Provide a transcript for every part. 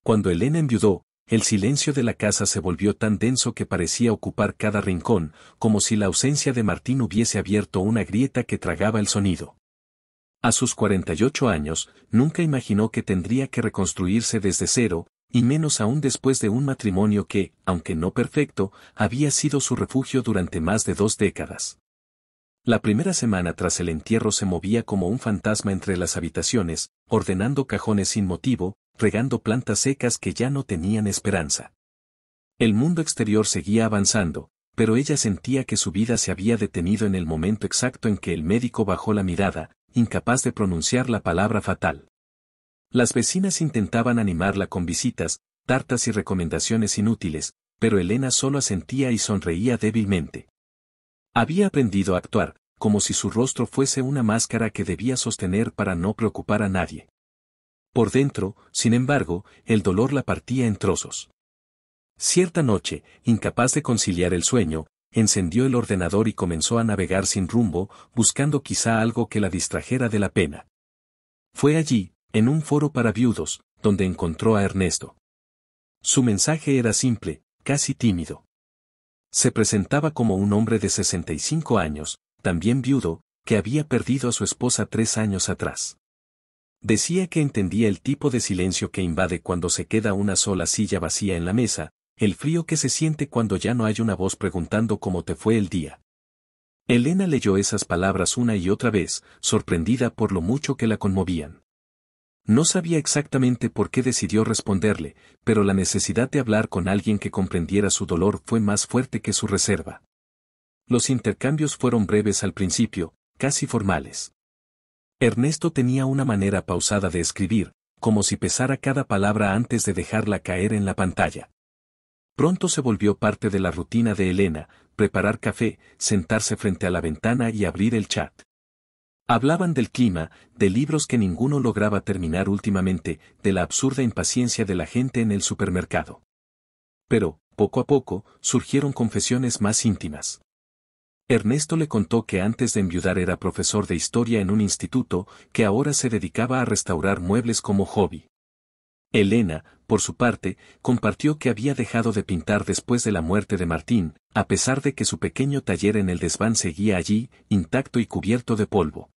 Cuando Elena enviudó, el silencio de la casa se volvió tan denso que parecía ocupar cada rincón, como si la ausencia de Martín hubiese abierto una grieta que tragaba el sonido. A sus 48 años, nunca imaginó que tendría que reconstruirse desde cero, y menos aún después de un matrimonio que, aunque no perfecto, había sido su refugio durante más de 2 décadas. La primera semana tras el entierro se movía como un fantasma entre las habitaciones, ordenando cajones sin motivo, regando plantas secas que ya no tenían esperanza. El mundo exterior seguía avanzando, pero ella sentía que su vida se había detenido en el momento exacto en que el médico bajó la mirada, incapaz de pronunciar la palabra fatal. Las vecinas intentaban animarla con visitas, tartas y recomendaciones inútiles, pero Elena solo asentía y sonreía débilmente. Había aprendido a actuar, como si su rostro fuese una máscara que debía sostener para no preocupar a nadie. Por dentro, sin embargo, el dolor la partía en trozos. Cierta noche, incapaz de conciliar el sueño, encendió el ordenador y comenzó a navegar sin rumbo, buscando quizá algo que la distrajera de la pena. Fue allí, en un foro para viudos, donde encontró a Ernesto. Su mensaje era simple, casi tímido. Se presentaba como un hombre de 65 años, también viudo, que había perdido a su esposa 3 años atrás. Decía que entendía el tipo de silencio que invade cuando se queda una sola silla vacía en la mesa, el frío que se siente cuando ya no hay una voz preguntando cómo te fue el día. Elena leyó esas palabras una y otra vez, sorprendida por lo mucho que la conmovían. No sabía exactamente por qué decidió responderle, pero la necesidad de hablar con alguien que comprendiera su dolor fue más fuerte que su reserva. Los intercambios fueron breves al principio, casi formales. Ernesto tenía una manera pausada de escribir, como si pesara cada palabra antes de dejarla caer en la pantalla. Pronto se volvió parte de la rutina de Elena, preparar café, sentarse frente a la ventana y abrir el chat. Hablaban del clima, de libros que ninguno lograba terminar últimamente, de la absurda impaciencia de la gente en el supermercado. Pero, poco a poco, surgieron confesiones más íntimas. Ernesto le contó que antes de enviudar era profesor de historia en un instituto, que ahora se dedicaba a restaurar muebles como hobby. Elena, por su parte, compartió que había dejado de pintar después de la muerte de Martín, a pesar de que su pequeño taller en el desván seguía allí, intacto y cubierto de polvo.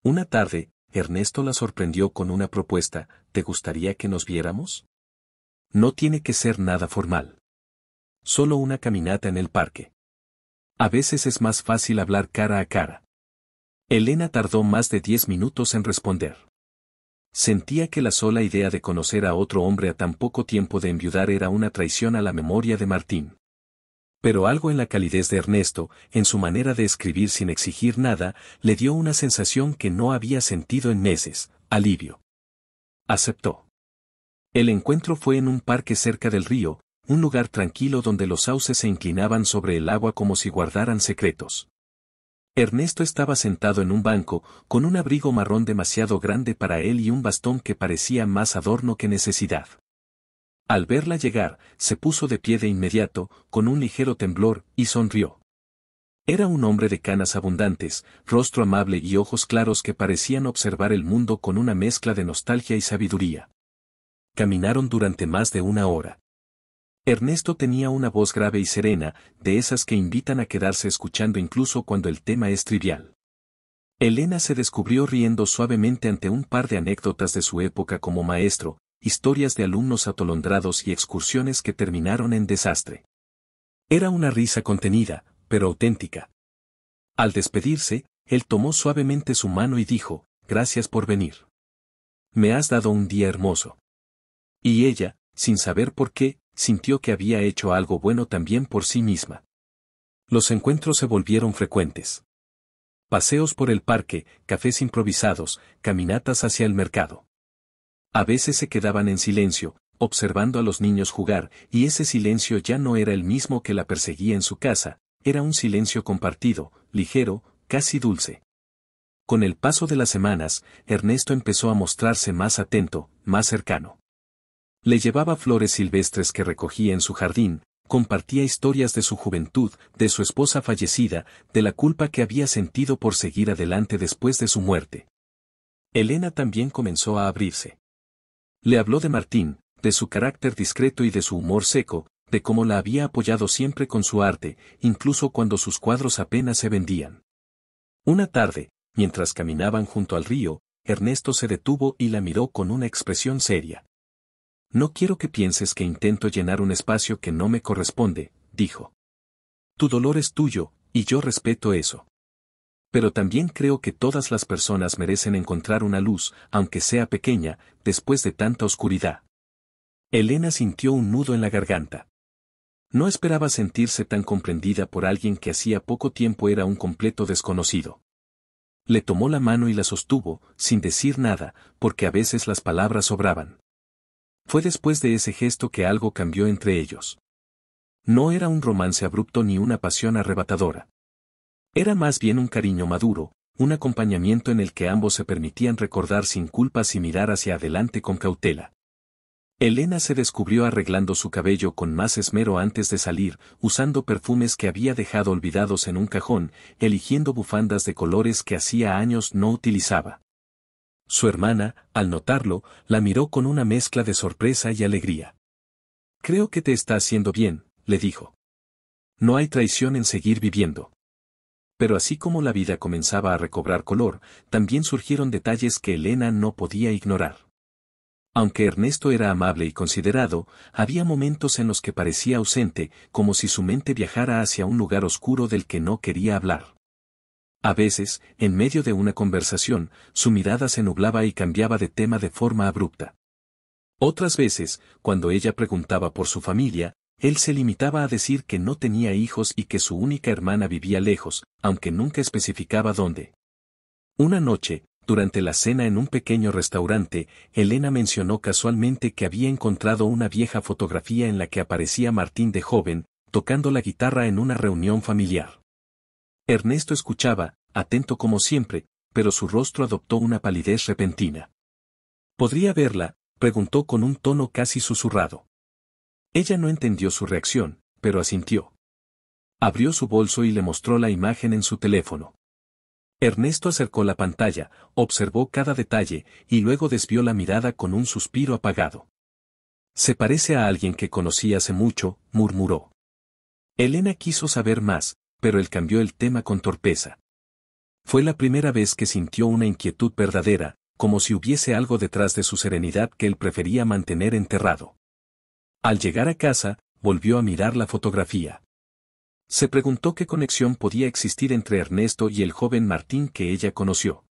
Una tarde, Ernesto la sorprendió con una propuesta: ¿te gustaría que nos viéramos? No tiene que ser nada formal. Solo una caminata en el parque. A veces es más fácil hablar cara a cara. Elena tardó más de 10 minutos en responder. Sentía que la sola idea de conocer a otro hombre a tan poco tiempo de enviudar era una traición a la memoria de Martín. Pero algo en la calidez de Ernesto, en su manera de escribir sin exigir nada, le dio una sensación que no había sentido en meses: alivio. Aceptó. El encuentro fue en un parque cerca del río, un lugar tranquilo donde los sauces se inclinaban sobre el agua como si guardaran secretos. Ernesto estaba sentado en un banco, con un abrigo marrón demasiado grande para él y un bastón que parecía más adorno que necesidad. Al verla llegar, se puso de pie de inmediato, con un ligero temblor, y sonrió. Era un hombre de canas abundantes, rostro amable y ojos claros que parecían observar el mundo con una mezcla de nostalgia y sabiduría. Caminaron durante más de 1 hora. Ernesto tenía una voz grave y serena, de esas que invitan a quedarse escuchando incluso cuando el tema es trivial. Elena se descubrió riendo suavemente ante un par de anécdotas de su época como maestro, historias de alumnos atolondrados y excursiones que terminaron en desastre. Era una risa contenida, pero auténtica. Al despedirse, él tomó suavemente su mano y dijo: «Gracias por venir. Me has dado un día hermoso». Y ella, sin saber por qué, sintió que había hecho algo bueno también por sí misma. Los encuentros se volvieron frecuentes. Paseos por el parque, cafés improvisados, caminatas hacia el mercado. A veces se quedaban en silencio, observando a los niños jugar, y ese silencio ya no era el mismo que la perseguía en su casa, era un silencio compartido, ligero, casi dulce. Con el paso de las semanas, Ernesto empezó a mostrarse más atento, más cercano. Le llevaba flores silvestres que recogía en su jardín, compartía historias de su juventud, de su esposa fallecida, de la culpa que había sentido por seguir adelante después de su muerte. Elena también comenzó a abrirse. Le habló de Martín, de su carácter discreto y de su humor seco, de cómo la había apoyado siempre con su arte, incluso cuando sus cuadros apenas se vendían. Una tarde, mientras caminaban junto al río, Ernesto se detuvo y la miró con una expresión seria. «No quiero que pienses que intento llenar un espacio que no me corresponde», dijo. «Tu dolor es tuyo, y yo respeto eso. Pero también creo que todas las personas merecen encontrar una luz, aunque sea pequeña, después de tanta oscuridad». Elena sintió un nudo en la garganta. No esperaba sentirse tan comprendida por alguien que hacía poco tiempo era un completo desconocido. Le tomó la mano y la sostuvo, sin decir nada, porque a veces las palabras sobraban. Fue después de ese gesto que algo cambió entre ellos. No era un romance abrupto ni una pasión arrebatadora. Era más bien un cariño maduro, un acompañamiento en el que ambos se permitían recordar sin culpas y mirar hacia adelante con cautela. Elena se descubrió arreglando su cabello con más esmero antes de salir, usando perfumes que había dejado olvidados en un cajón, eligiendo bufandas de colores que hacía años no utilizaba. Su hermana, al notarlo, la miró con una mezcla de sorpresa y alegría. «Creo que te está haciendo bien», le dijo. «No hay traición en seguir viviendo». Pero así como la vida comenzaba a recobrar color, también surgieron detalles que Elena no podía ignorar. Aunque Ernesto era amable y considerado, había momentos en los que parecía ausente, como si su mente viajara hacia un lugar oscuro del que no quería hablar. A veces, en medio de una conversación, su mirada se nublaba y cambiaba de tema de forma abrupta. Otras veces, cuando ella preguntaba por su familia, él se limitaba a decir que no tenía hijos y que su única hermana vivía lejos, aunque nunca especificaba dónde. Una noche, durante la cena en un pequeño restaurante, Elena mencionó casualmente que había encontrado una vieja fotografía en la que aparecía Martín de joven, tocando la guitarra en una reunión familiar. Ernesto escuchaba, atento como siempre, pero su rostro adoptó una palidez repentina. «¿Podría verla?», preguntó con un tono casi susurrado. Ella no entendió su reacción, pero asintió. Abrió su bolso y le mostró la imagen en su teléfono. Ernesto acercó la pantalla, observó cada detalle, y luego desvió la mirada con un suspiro apagado. «Se parece a alguien que conocí hace mucho», murmuró. Elena quiso saber más, pero él cambió el tema con torpeza. Fue la primera vez que sintió una inquietud verdadera, como si hubiese algo detrás de su serenidad que él prefería mantener enterrado. Al llegar a casa, volvió a mirar la fotografía. Se preguntó qué conexión podía existir entre Ernesto y el joven Martín que ella conoció.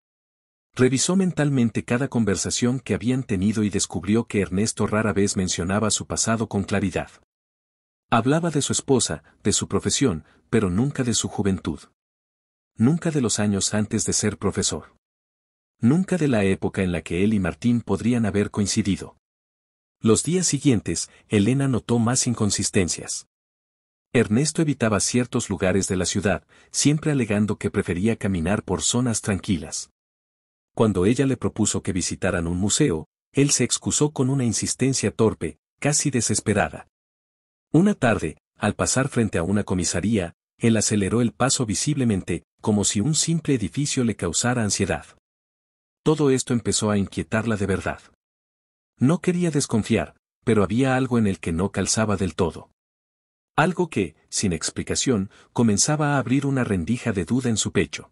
Revisó mentalmente cada conversación que habían tenido y descubrió que Ernesto rara vez mencionaba su pasado con claridad. Hablaba de su esposa, de su profesión, pero nunca de su juventud. Nunca de los años antes de ser profesor. Nunca de la época en la que él y Martín podrían haber coincidido. Los días siguientes, Elena notó más inconsistencias. Ernesto evitaba ciertos lugares de la ciudad, siempre alegando que prefería caminar por zonas tranquilas. Cuando ella le propuso que visitaran un museo, él se excusó con una insistencia torpe, casi desesperada. Una tarde, al pasar frente a una comisaría, él aceleró el paso visiblemente, como si un simple edificio le causara ansiedad. Todo esto empezó a inquietarla de verdad. No quería desconfiar, pero había algo en el que no calzaba del todo. Algo que, sin explicación, comenzaba a abrir una rendija de duda en su pecho.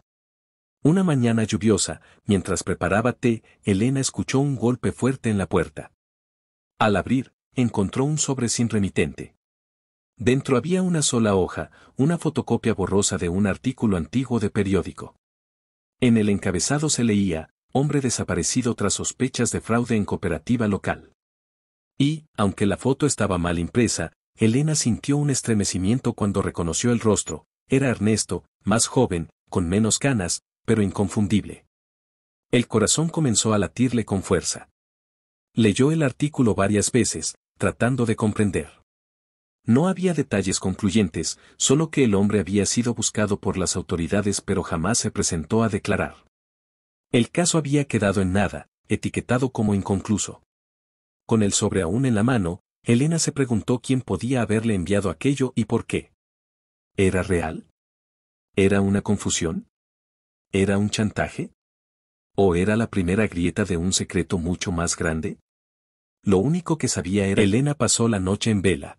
Una mañana lluviosa, mientras preparaba té, Elena escuchó un golpe fuerte en la puerta. Al abrir, encontró un sobre sin remitente. Dentro había una sola hoja, una fotocopia borrosa de un artículo antiguo de periódico. En el encabezado se leía: «Hombre desaparecido tras sospechas de fraude en cooperativa local». Y, aunque la foto estaba mal impresa, Elena sintió un estremecimiento cuando reconoció el rostro. Era Ernesto, más joven, con menos canas, pero inconfundible. El corazón comenzó a latirle con fuerza. Leyó el artículo varias veces, tratando de comprender. No había detalles concluyentes, solo que el hombre había sido buscado por las autoridades pero jamás se presentó a declarar. El caso había quedado en nada, etiquetado como inconcluso. Con el sobre aún en la mano, Elena se preguntó quién podía haberle enviado aquello y por qué. ¿Era real? ¿Era una confusión? ¿Era un chantaje? ¿O era la primera grieta de un secreto mucho más grande? lo único que sabía era Elena pasó la noche en vela.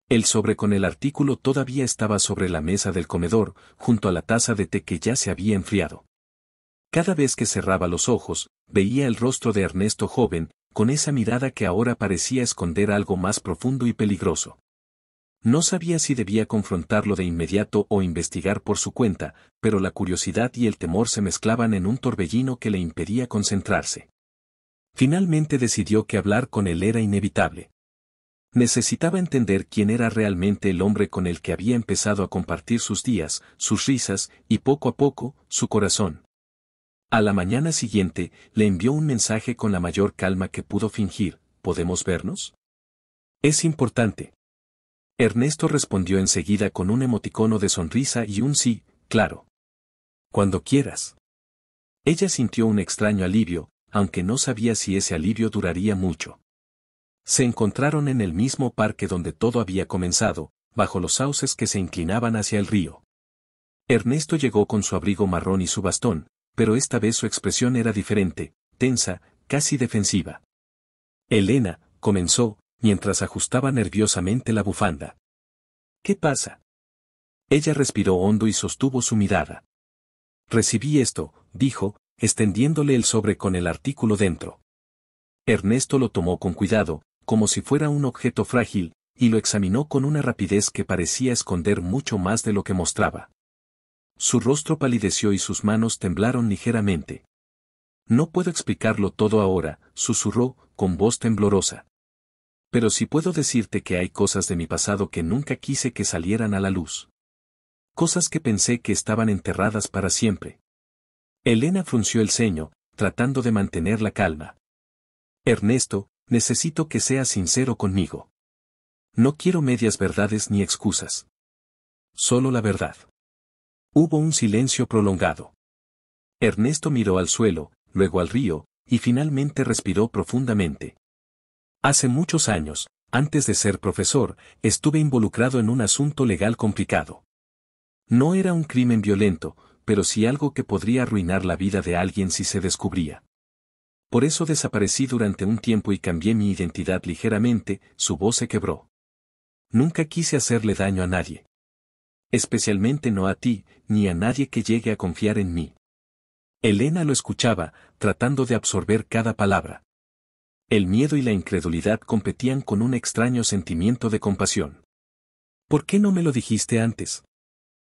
El sobre con el artículo todavía estaba sobre la mesa del comedor, junto a la taza de té que ya se había enfriado. Cada vez que cerraba los ojos, veía el rostro de Ernesto joven, con esa mirada que ahora parecía esconder algo más profundo y peligroso. No sabía si debía confrontarlo de inmediato o investigar por su cuenta, pero la curiosidad y el temor se mezclaban en un torbellino que le impedía concentrarse. Finalmente decidió que hablar con él era inevitable. Necesitaba entender quién era realmente el hombre con el que había empezado a compartir sus días, sus risas, y poco a poco, su corazón. A la mañana siguiente, le envió un mensaje con la mayor calma que pudo fingir: ¿podemos vernos? Es importante. Ernesto respondió enseguida con un emoticono de sonrisa y un sí, claro. Cuando quieras. Ella sintió un extraño alivio, aunque no sabía si ese alivio duraría mucho. Se encontraron en el mismo parque donde todo había comenzado, bajo los sauces que se inclinaban hacia el río. Ernesto llegó con su abrigo marrón y su bastón, pero esta vez su expresión era diferente, tensa, casi defensiva. Elena, comenzó, mientras ajustaba nerviosamente la bufanda. ¿Qué pasa? Ella respiró hondo y sostuvo su mirada. Recibí esto, dijo, extendiéndole el sobre con el artículo dentro. Ernesto lo tomó con cuidado, como si fuera un objeto frágil, y lo examinó con una rapidez que parecía esconder mucho más de lo que mostraba. Su rostro palideció y sus manos temblaron ligeramente. No puedo explicarlo todo ahora, susurró, con voz temblorosa. Pero sí puedo decirte que hay cosas de mi pasado que nunca quise que salieran a la luz. Cosas que pensé que estaban enterradas para siempre. Elena frunció el ceño, tratando de mantener la calma. Ernesto, necesito que seas sincero conmigo. No quiero medias verdades ni excusas. Solo la verdad. Hubo un silencio prolongado. Ernesto miró al suelo, luego al río, y finalmente respiró profundamente. Hace muchos años, antes de ser profesor, estuve involucrado en un asunto legal complicado. No era un crimen violento, pero sí algo que podría arruinar la vida de alguien si se descubría. Por eso desaparecí durante un tiempo y cambié mi identidad ligeramente. Su voz se quebró. Nunca quise hacerle daño a nadie. Especialmente no a ti, ni a nadie que llegue a confiar en mí. Elena lo escuchaba, tratando de absorber cada palabra. El miedo y la incredulidad competían con un extraño sentimiento de compasión. ¿Por qué no me lo dijiste antes?,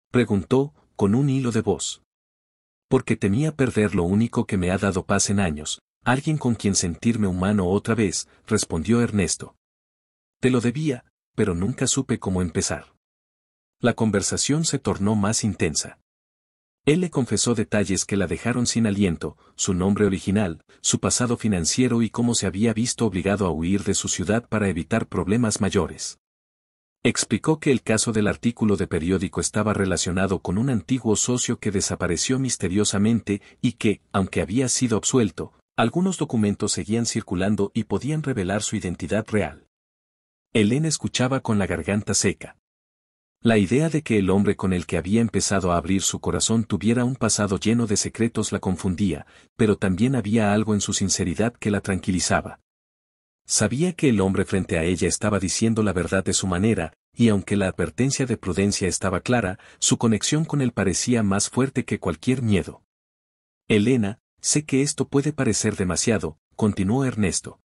preguntó, con un hilo de voz. Porque temía perder lo único que me ha dado paz en años, alguien con quien sentirme humano otra vez, respondió Ernesto. Te lo debía, pero nunca supe cómo empezar. La conversación se tornó más intensa. Él le confesó detalles que la dejaron sin aliento: su nombre original, su pasado financiero y cómo se había visto obligado a huir de su ciudad para evitar problemas mayores. Explicó que el caso del artículo de periódico estaba relacionado con un antiguo socio que desapareció misteriosamente y que, aunque había sido absuelto, algunos documentos seguían circulando y podían revelar su identidad real. Elena escuchaba con la garganta seca. La idea de que el hombre con el que había empezado a abrir su corazón tuviera un pasado lleno de secretos la confundía, pero también había algo en su sinceridad que la tranquilizaba. Sabía que el hombre frente a ella estaba diciendo la verdad de su manera, y aunque la advertencia de prudencia estaba clara, su conexión con él parecía más fuerte que cualquier miedo. Elena, sé que esto puede parecer demasiado, continuó Ernesto.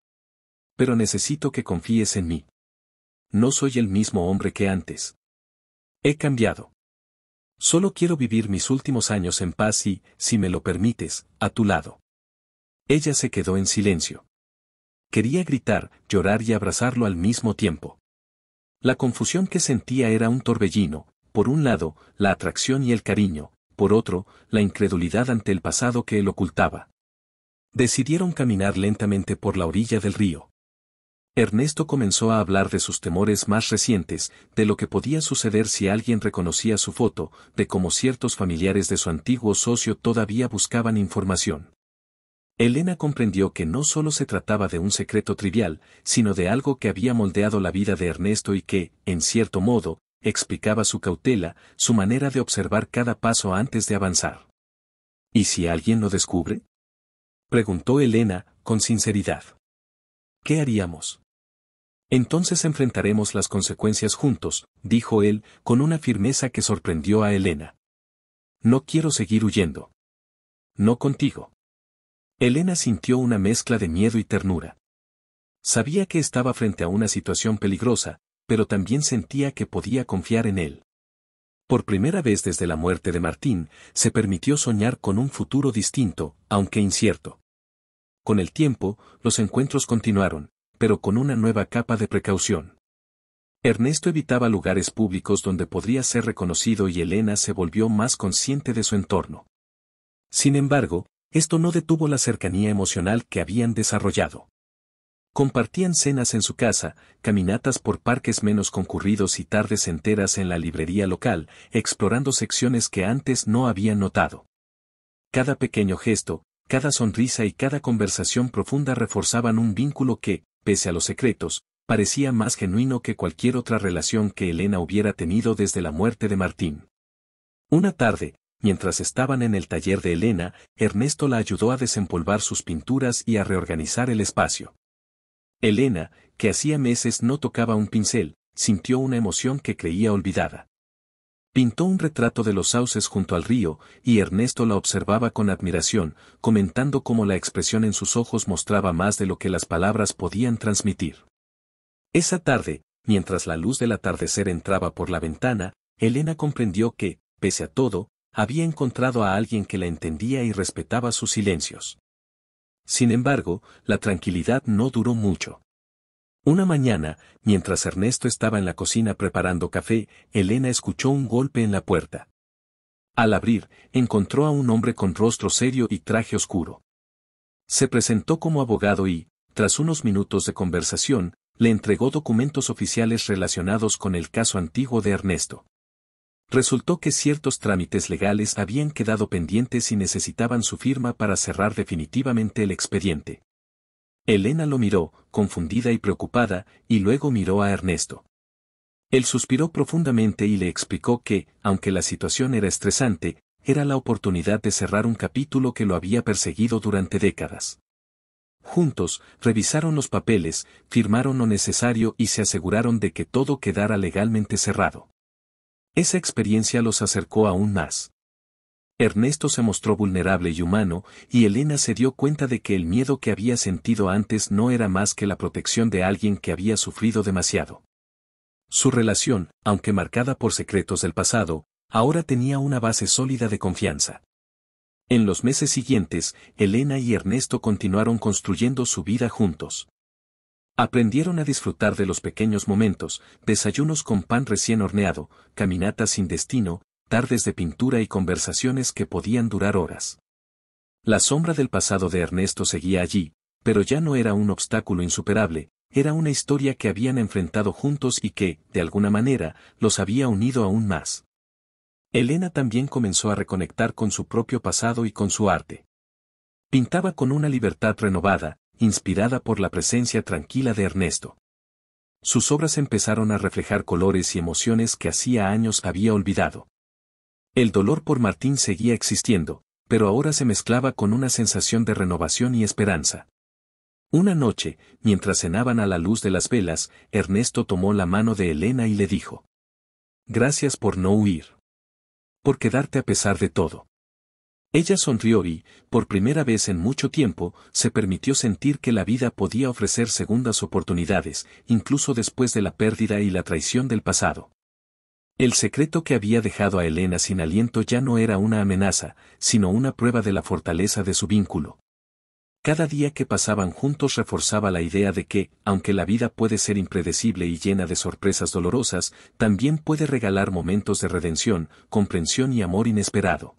Pero necesito que confíes en mí. No soy el mismo hombre que antes. He cambiado. Solo quiero vivir mis últimos años en paz y, si me lo permites, a tu lado. Ella se quedó en silencio. Quería gritar, llorar y abrazarlo al mismo tiempo. La confusión que sentía era un torbellino: por un lado, la atracción y el cariño, por otro, la incredulidad ante el pasado que él ocultaba. Decidieron caminar lentamente por la orilla del río. Ernesto comenzó a hablar de sus temores más recientes, de lo que podía suceder si alguien reconocía su foto, de cómo ciertos familiares de su antiguo socio todavía buscaban información. Elena comprendió que no solo se trataba de un secreto trivial, sino de algo que había moldeado la vida de Ernesto y que, en cierto modo, explicaba su cautela, su manera de observar cada paso antes de avanzar. ¿Y si alguien lo descubre?, preguntó Elena, con sinceridad. ¿qué haríamos? Entonces enfrentaremos las consecuencias juntos, dijo él, con una firmeza que sorprendió a Elena. No quiero seguir huyendo. No contigo. Elena sintió una mezcla de miedo y ternura. Sabía que estaba frente a una situación peligrosa, pero también sentía que podía confiar en él. Por primera vez desde la muerte de Martín, se permitió soñar con un futuro distinto, aunque incierto. Con el tiempo, los encuentros continuaron, pero con una nueva capa de precaución. Ernesto evitaba lugares públicos donde podría ser reconocido y Elena se volvió más consciente de su entorno. Sin embargo, esto no detuvo la cercanía emocional que habían desarrollado. Compartían cenas en su casa, caminatas por parques menos concurridos y tardes enteras en la librería local, explorando secciones que antes no habían notado. Cada pequeño gesto, cada sonrisa y cada conversación profunda reforzaban un vínculo que, pese a los secretos, parecía más genuino que cualquier otra relación que Elena hubiera tenido desde la muerte de Martín. Una tarde, mientras estaban en el taller de Elena, Ernesto la ayudó a desempolvar sus pinturas y a reorganizar el espacio. Elena, que hacía meses no tocaba un pincel, sintió una emoción que creía olvidada. Pintó un retrato de los sauces junto al río, y Ernesto la observaba con admiración, comentando cómo la expresión en sus ojos mostraba más de lo que las palabras podían transmitir. Esa tarde, mientras la luz del atardecer entraba por la ventana, Elena comprendió que, pese a todo, había encontrado a alguien que la entendía y respetaba sus silencios. Sin embargo, la tranquilidad no duró mucho. Una mañana, mientras Ernesto estaba en la cocina preparando café, Elena escuchó un golpe en la puerta. Al abrir, encontró a un hombre con rostro serio y traje oscuro. Se presentó como abogado y, tras unos minutos de conversación, le entregó documentos oficiales relacionados con el caso antiguo de Ernesto. Resultó que ciertos trámites legales habían quedado pendientes y necesitaban su firma para cerrar definitivamente el expediente. Elena lo miró, confundida y preocupada, y luego miró a Ernesto. Él suspiró profundamente y le explicó que, aunque la situación era estresante, era la oportunidad de cerrar un capítulo que lo había perseguido durante décadas. Juntos, revisaron los papeles, firmaron lo necesario y se aseguraron de que todo quedara legalmente cerrado. Esa experiencia los acercó aún más. Ernesto se mostró vulnerable y humano, y Elena se dio cuenta de que el miedo que había sentido antes no era más que la protección de alguien que había sufrido demasiado. Su relación, aunque marcada por secretos del pasado, ahora tenía una base sólida de confianza. En los meses siguientes, Elena y Ernesto continuaron construyendo su vida juntos. Aprendieron a disfrutar de los pequeños momentos, desayunos con pan recién horneado, caminatas sin destino, tardes de pintura y conversaciones que podían durar horas. La sombra del pasado de Ernesto seguía allí, pero ya no era un obstáculo insuperable, era una historia que habían enfrentado juntos y que, de alguna manera, los había unido aún más. Elena también comenzó a reconectar con su propio pasado y con su arte. Pintaba con una libertad renovada, inspirada por la presencia tranquila de Ernesto. Sus obras empezaron a reflejar colores y emociones que hacía años había olvidado. El dolor por Martín seguía existiendo, pero ahora se mezclaba con una sensación de renovación y esperanza. Una noche, mientras cenaban a la luz de las velas, Ernesto tomó la mano de Elena y le dijo: «Gracias por no huir. Por quedarte a pesar de todo». Ella sonrió y, por primera vez en mucho tiempo, se permitió sentir que la vida podía ofrecer segundas oportunidades, incluso después de la pérdida y la traición del pasado. El secreto que había dejado a Elena sin aliento ya no era una amenaza, sino una prueba de la fortaleza de su vínculo. Cada día que pasaban juntos reforzaba la idea de que, aunque la vida puede ser impredecible y llena de sorpresas dolorosas, también puede regalar momentos de redención, comprensión y amor inesperado.